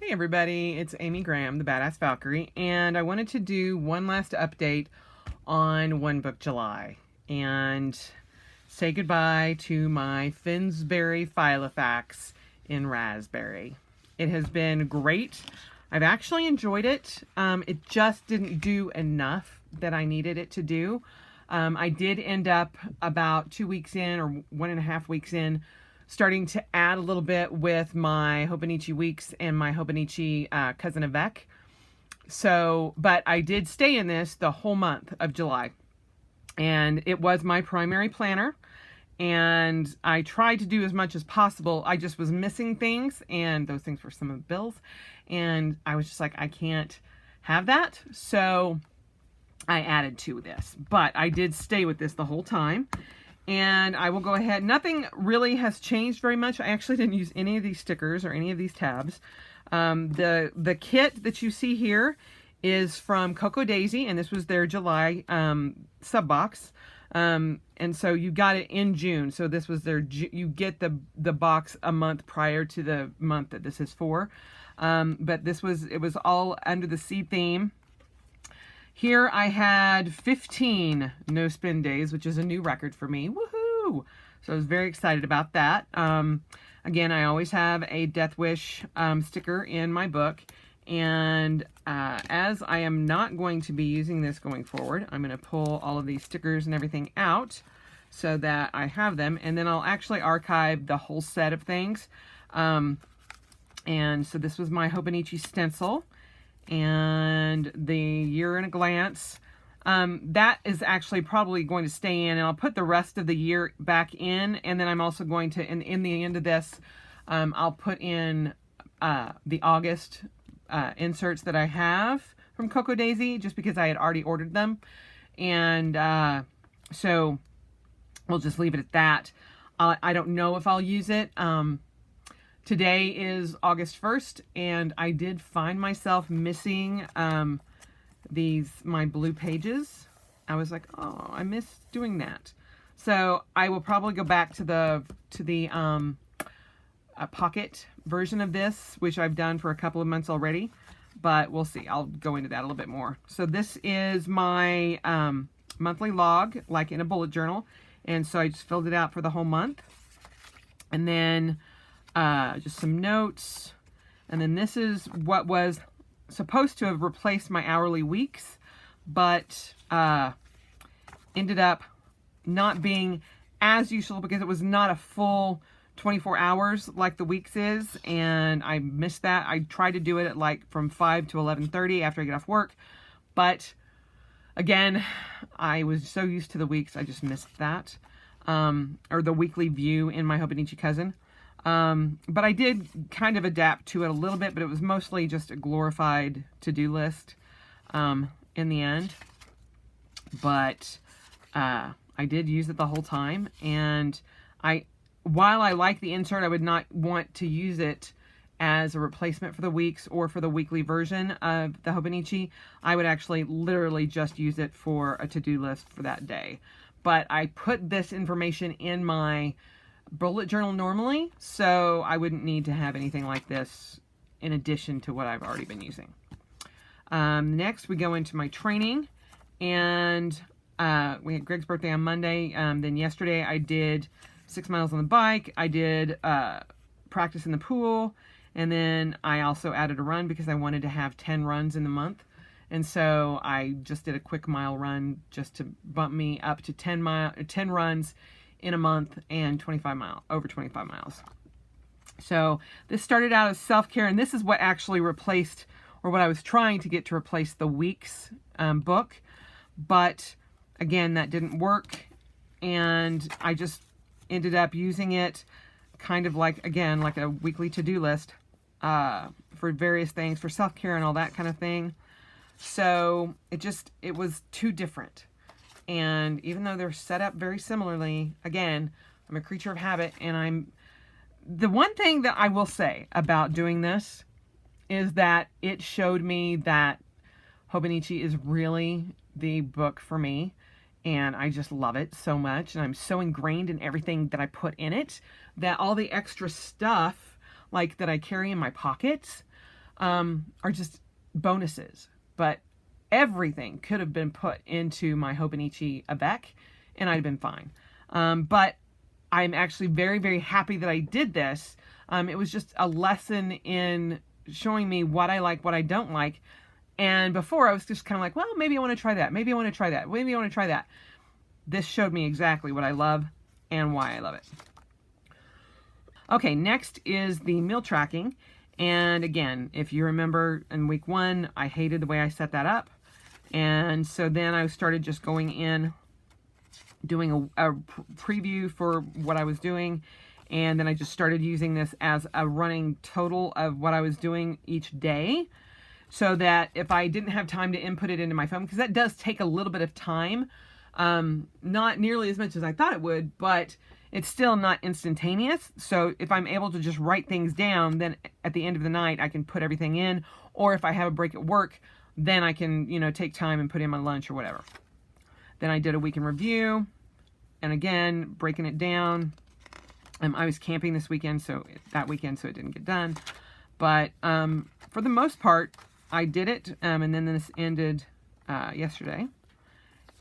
Hey everybody, it's Amy Graham, the Badass Valkyrie, and I wanted to do one last update on One Book July and say goodbye to my Finsbury Filofax in Raspberry. It has been great. I've actually enjoyed it. It just didn't do enough that I needed it to do. I did end up about 2 weeks in, or 1.5 weeks in, starting to add a little bit with my Hobonichi Weeks and my Hobonichi Cousin Avec. So, but I did stay in this the whole month of July. And it was my primary planner. And I tried to do as much as possible. I just was missing things, and those things were some of the bills. And I was just like, I can't have that. So I added to this. But I did stay with this the whole time. And I will go ahead. Nothing really has changed very much. I actually didn't use any of these stickers or any of these tabs. The kit that you see here is from Cocoa Daisy, and this was their July sub box. And so you got it in June. So this was their, you get the box a month prior to the month that this is for. But it was all under the sea theme. Here I had 15 no spin days, which is a new record for me. Woohoo! So I was very excited about that. Again, I always have a Death Wish sticker in my book. And as I am not going to be using this going forward, I'm going to pull all of these stickers and everything out so that I have them. And then I'll actually archive the whole set of things. And so this was my Hobonichi stencil. And the year in a glance, that is actually probably going to stay in, and I'll put the rest of the year back in. And then I'm also going to, in the end of this, I'll put in the August inserts that I have from Cocoa Daisy, just because I had already ordered them. And so we'll just leave it at that. I don't know if I'll use it. Today is August 1st, and I did find myself missing my blue pages. I was like, oh, I miss doing that. So I will probably go back to the pocket version of this, which I've done for a couple of months already, but we'll see. I'll go into that a little bit more. So this is my monthly log, like in a bullet journal, and so I just filled it out for the whole month. And then just some notes, and then this is what was supposed to have replaced my hourly weeks, but ended up not being as useful because it was not a full 24 hours like the weeks is, and I missed that. I tried to do it at like from 5 to 11:30 after I get off work, but again, I was so used to the weeks, I just missed that, or the weekly view in my Hobonichi Cousin. But I did kind of adapt to it a little bit, but it was mostly just a glorified to-do list in the end. But I did use it the whole time, and while I like the insert, I would not want to use it as a replacement for the weeks or for the weekly version of the Hobonichi. I would actually literally just use it for a to-do list for that day. But I put this information in my bullet journal normally, so I wouldn't need to have anything like this in addition to what I've already been using. Next, we go into my training, and we had Greg's birthday on Monday. Then yesterday I did 6 miles on the bike. I did practice in the pool, and then I also added a run because I wanted to have 10 runs in the month. And so I just did a quick mile run just to bump me up to 10 runs in a month and over 25 miles. So this started out as self-care, and this is what actually replaced, or what I was trying to get to replace, the weeks book. But again, that didn't work, and I just ended up using it kind of like, again, like a weekly to-do list for various things, for self-care and all that kind of thing. So it was too different. And even though they're set up very similarly, again, I'm a creature of habit, and the one thing that I will say about doing this is that it showed me that Hobonichi is really the book for me, and I just love it so much, and I'm so ingrained in everything that I put in it that all the extra stuff, like that I carry in my pockets, are just bonuses. But everything could have been put into my Hobonichi Avec, and I'd have been fine. But I'm actually very, very happy that I did this. It was just a lesson in showing me what I like, what I don't like. And before I was just kind of like, well, maybe I want to try that. Maybe I want to try that. Maybe I want to try that. This showed me exactly what I love and why I love it. Okay, next is the meal tracking. And again, if you remember in week 1, I hated the way I set that up. And so then I started just going in, doing a preview for what I was doing. And then I just started using this as a running total of what I was doing each day. So that if I didn't have time to input it into my phone, because that does take a little bit of time, not nearly as much as I thought it would, but it's still not instantaneous. So if I'm able to just write things down, then at the end of the night, I can put everything in. Or if I have a break at work, then I can, take time and put in my lunch or whatever. Then I did a week in review. And again, breaking it down. I was camping this weekend, so it didn't get done. But for the most part, I did it. And then this ended yesterday.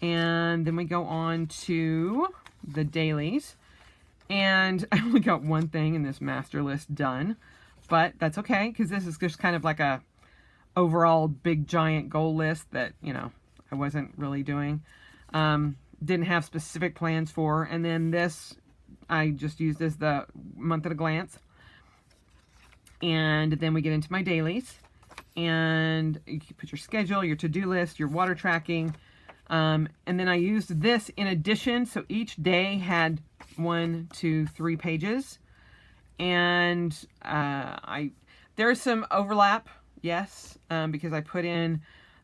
And then we go on to the dailies. And I only got one thing in this master list done, but that's okay, because this is just kind of like a overall big giant goal list that, I wasn't really doing. Didn't have specific plans for. And then this, I just used as the month at a glance. And then we get into my dailies. And you can put your schedule, your to-do list, your water tracking. And then I used this in addition. So each day had 1, 2, 3 pages. And there's some overlap, yes, because I put in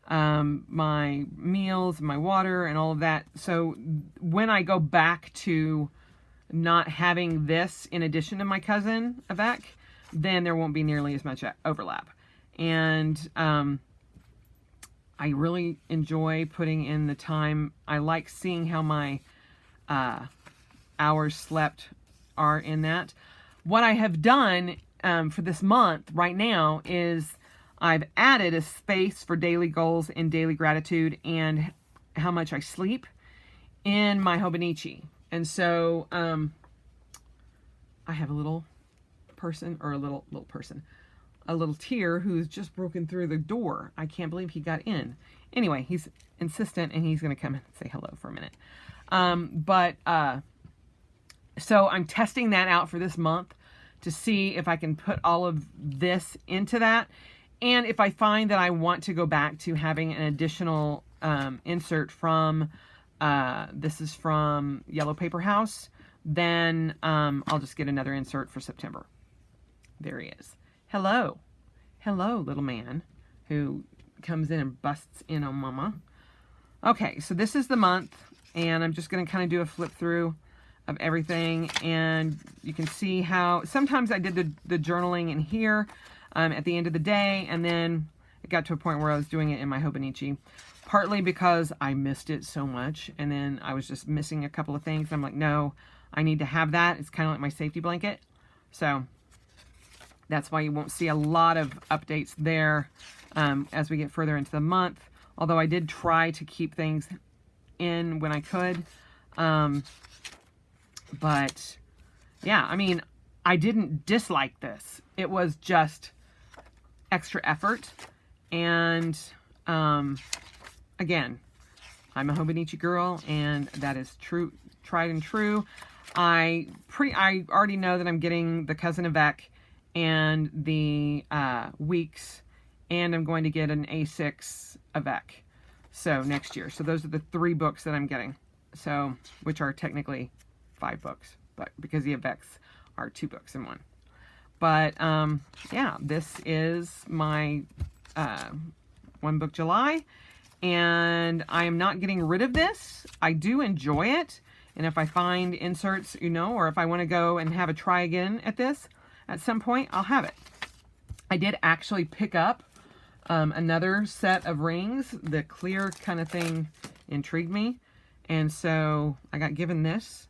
my meals, my water, and all of that. So when I go back to not having this in addition to my cousin Avec, then there won't be nearly as much overlap. And I really enjoy putting in the time. I like seeing how my hours slept are in that. What I have done for this month right now is I've added a space for daily goals and daily gratitude and how much I sleep in my Hobonichi. And so I have a little person, or a little person, a little tear who's just broken through the door. I can't believe he got in. Anyway, he's insistent and he's going to come and say hello for a minute. So I'm testing that out for this month to see if I can put all of this into that. And if I find that I want to go back to having an additional insert from, this is from Yellow Paper House, then I'll just get another insert for September. There he is. Hello. Hello, little man who comes in and busts in on mama. Okay, so this is the month, and I'm just going to kind of do a flip through of everything, and you can see how sometimes I did the journaling in here at the end of the day, and then it got to a point where I was doing it in my Hobonichi, partly because I missed it so much, and then I was just missing a couple of things. I'm like, no, I need to have that. It's kind of like my safety blanket. So that's why you won't see a lot of updates there as we get further into the month, although I did try to keep things in when I could. But yeah, I mean, I didn't dislike this. It was just extra effort. And again, I'm a Hobonichi girl, and that is true, tried and true. I already know that I'm getting the Cousin Avec and the weeks, and I'm going to get an A6 Avec. So next year. So those are the 3 books that I'm getting. So, which are technically 5 books, but because the Avecs are 2 books in one. But yeah, this is my 1 book July, and I am not getting rid of this. I do enjoy it, and if I find inserts, or if I want to go and have a try again at this at some point, I'll have it. I did actually pick up another set of rings. The clear kind of thing intrigued me, and so I got given this.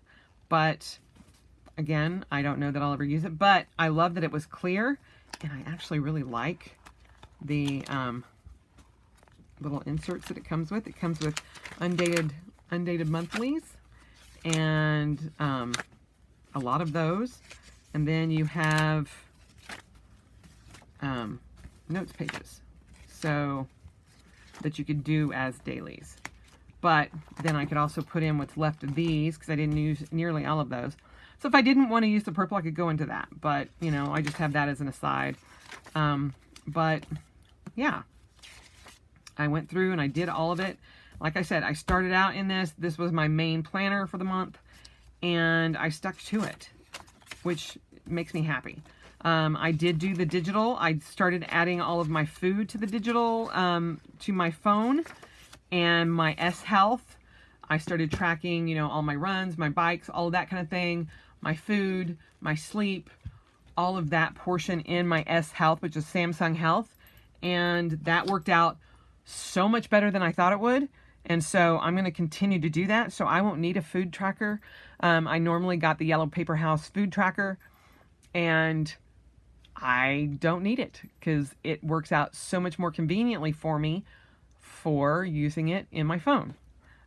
But again, I don't know that I'll ever use it, but I love that it was clear, and I actually really like the little inserts that it comes with. It comes with undated monthlies, and a lot of those. And then you have notes pages, so that you could do as dailies. But then I could also put in what's left of these, because I didn't use nearly all of those. So if I didn't want to use the purple, I could go into that. But, you know, I just have that as an aside. But, yeah. I went through and I did all of it. Like I said, I started out in this. This was my main planner for the month. And I stuck to it, which makes me happy. I did do the digital. I started adding all of my food to the digital, to my phone and my S Health. I started tracking, you know, all my runs, my bikes, all of that kind of thing, my food, my sleep, all of that portion in my S Health, which is Samsung Health. And that worked out so much better than I thought it would. And so I'm going to continue to do that. So I won't need a food tracker. I normally got the Yellow Paper House food tracker, and I don't need it because it works out so much more conveniently for me for using it in my phone.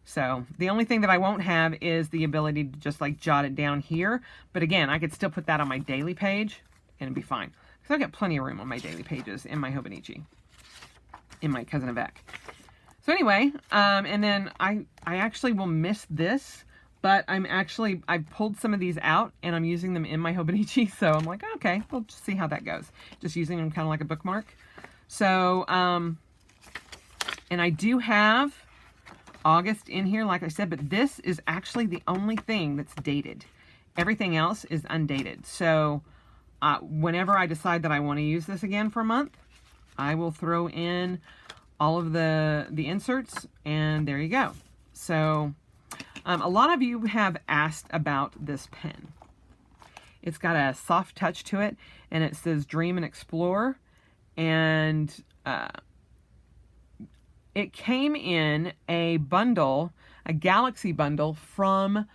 So the only thing that I won't have is the ability to just like jot it down here. But again, I could still put that on my daily page and it'd be fine. Because I've got plenty of room on my daily pages in my Hobonichi, in my Cousin of Eck. So anyway, and then I actually will miss this, but I pulled some of these out and I'm using them in my Hobonichi. So I'm like, okay, we'll just see how that goes. Just using them kind of like a bookmark. So, and I do have August in here, like I said, but this is actually the only thing that's dated. Everything else is undated. So whenever I decide that I want to use this again for a month, I will throw in all of the inserts, and there you go. So a lot of you have asked about this pen. It's got a soft touch to it, and it says Dream and Explore, and it came in a bundle, a Galaxy bundle from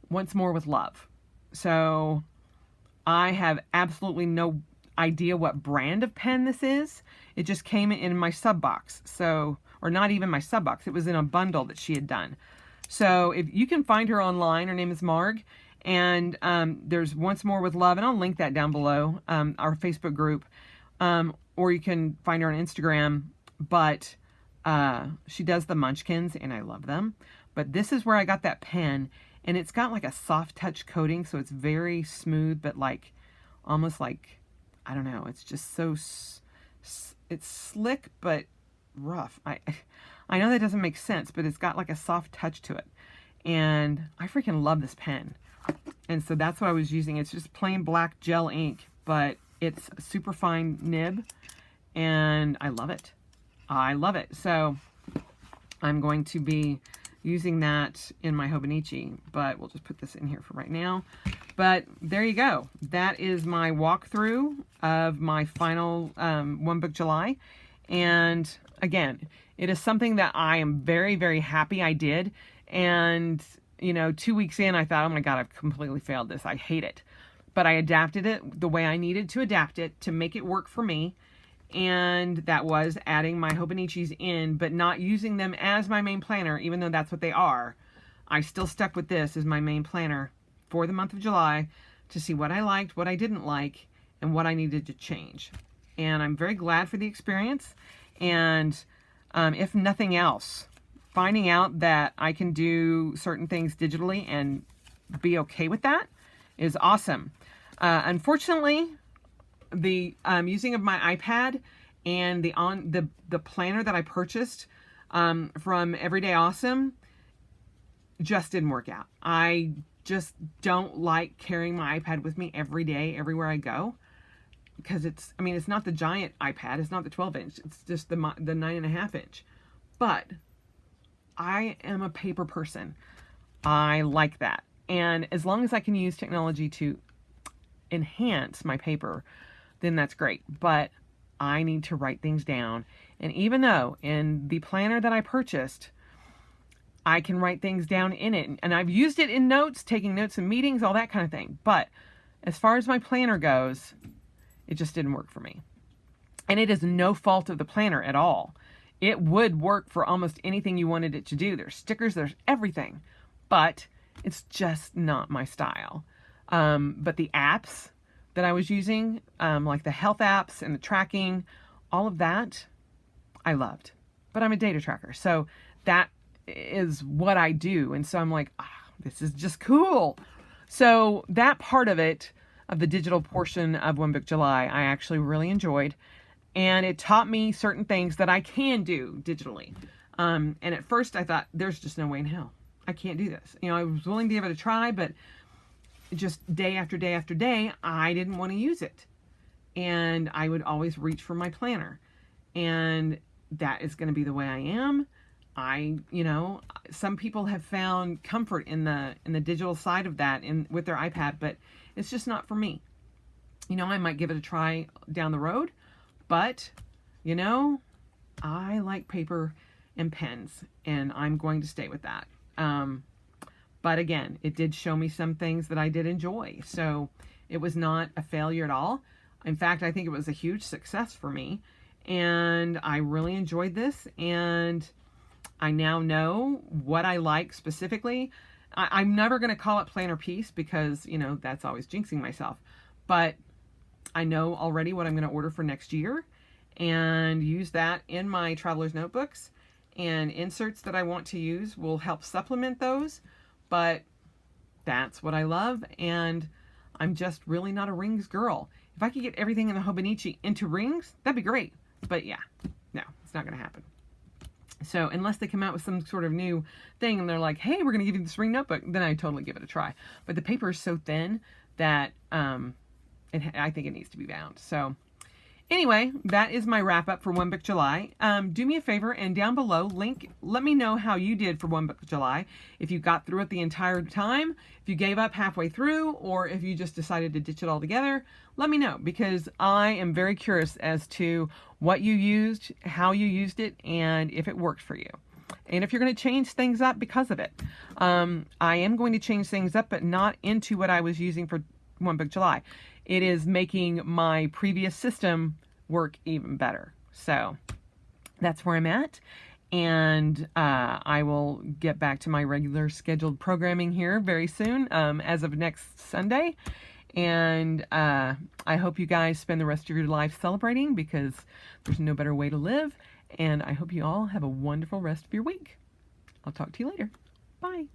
Once More with Love. So I have absolutely no idea what brand of pen this is. It just came in my sub box. So, or not even my sub box. It was in a bundle that she had done. So if you can find her online, her name is Marg, and there's Once More with Love, and I'll link that down below, our Facebook group, or you can find her on Instagram. But she does the Munchkins, and I love them. But this is where I got that pen, and it's got like a soft touch coating, so it's very smooth, but like almost like, I don't know, it's just so, it's slick but rough. I know that doesn't make sense, but it's got like a soft touch to it, and I freaking love this pen. And so that's what I was using. It's just plain black gel ink, but it's a super fine nib, and I love it. I love it. So I'm going to be using that in my Hobonichi, but we'll just put this in here for right now. But there you go. That is my walkthrough of my final One Book July. And again, it is something that I am very, very happy I did. And, you know, 2 weeks in, I thought, oh my God, I've completely failed this. I hate it. But I adapted it the way I needed to adapt it to make it work for me. And that was adding my Hobonichis in, but not using them as my main planner, even though that's what they are. I still stuck with this as my main planner for the month of July to see what I liked, what I didn't like, and what I needed to change. And I'm very glad for the experience. And if nothing else, finding out that I can do certain things digitally and be okay with that is awesome. Unfortunately, the using of my iPad and the planner that I purchased from Everyday Awesome just didn't work out. I just don't like carrying my iPad with me every day, everywhere I go, because it's not the giant iPad, it's not the 12-inch, it's just the 9.5-inch. But I am a paper person. I like that, and as long as I can use technology to enhance my paper, then that's great. But I need to write things down. And even though in the planner that I purchased, I can write things down in it, and I've used it in notes, taking notes in meetings, all that kind of thing. But as far as my planner goes, it just didn't work for me. And it is no fault of the planner at all. It would work for almost anything you wanted it to do. There's stickers, there's everything, but it's just not my style. But the apps that I was using, like the health apps and the tracking, all of that, I loved. But I'm a data tracker, so that is what I do. And so I'm like, this is just cool. So that part of it, of the digital portion of One Book July, I actually really enjoyed. And it taught me certain things that I can do digitally. And at first I thought, there's just no way in hell. I can't do this. I was willing to give it a try, but just day after day after day, I didn't want to use it. And I would always reach for my planner. And that is going to be the way I am. Some people have found comfort in the digital side of that with their iPad, but it's just not for me. I might give it a try down the road, but I like paper and pens, and I'm going to stay with that. But again, it did show me some things that I did enjoy. So it was not a failure at all. In fact, I think it was a huge success for me, and I really enjoyed this, and I now know what I like specifically. I'm never going to call it Planner Peace because, that's always jinxing myself. But I know already what I'm going to order for next year and use that in my traveler's notebooks. And inserts that I want to use will help supplement those. But that's what I love. And I'm just really not a rings girl. If I could get everything in the Hobonichi into rings, that'd be great. But yeah, no, it's not going to happen. So unless they come out with some sort of new thing and they're like, hey, we're going to give you this ring notebook, then I totally give it a try. But the paper is so thin that I think it needs to be bound. So anyway, that is my wrap up for One Book July. Do me a favor and down below, let me know how you did for One Book July. If you got through it the entire time, if you gave up halfway through, or if you just decided to ditch it all together, let me know, because I am very curious as to what you used, how you used it, and if it worked for you. And if you're going to change things up because of it. I am going to change things up, but not into what I was using for One Book July. It is making my previous system work even better. So that's where I'm at. And I will get back to my regular scheduled programming here very soon, as of next Sunday. And I hope you guys spend the rest of your life celebrating, because there's no better way to live. And I hope you all have a wonderful rest of your week. I'll talk to you later. Bye.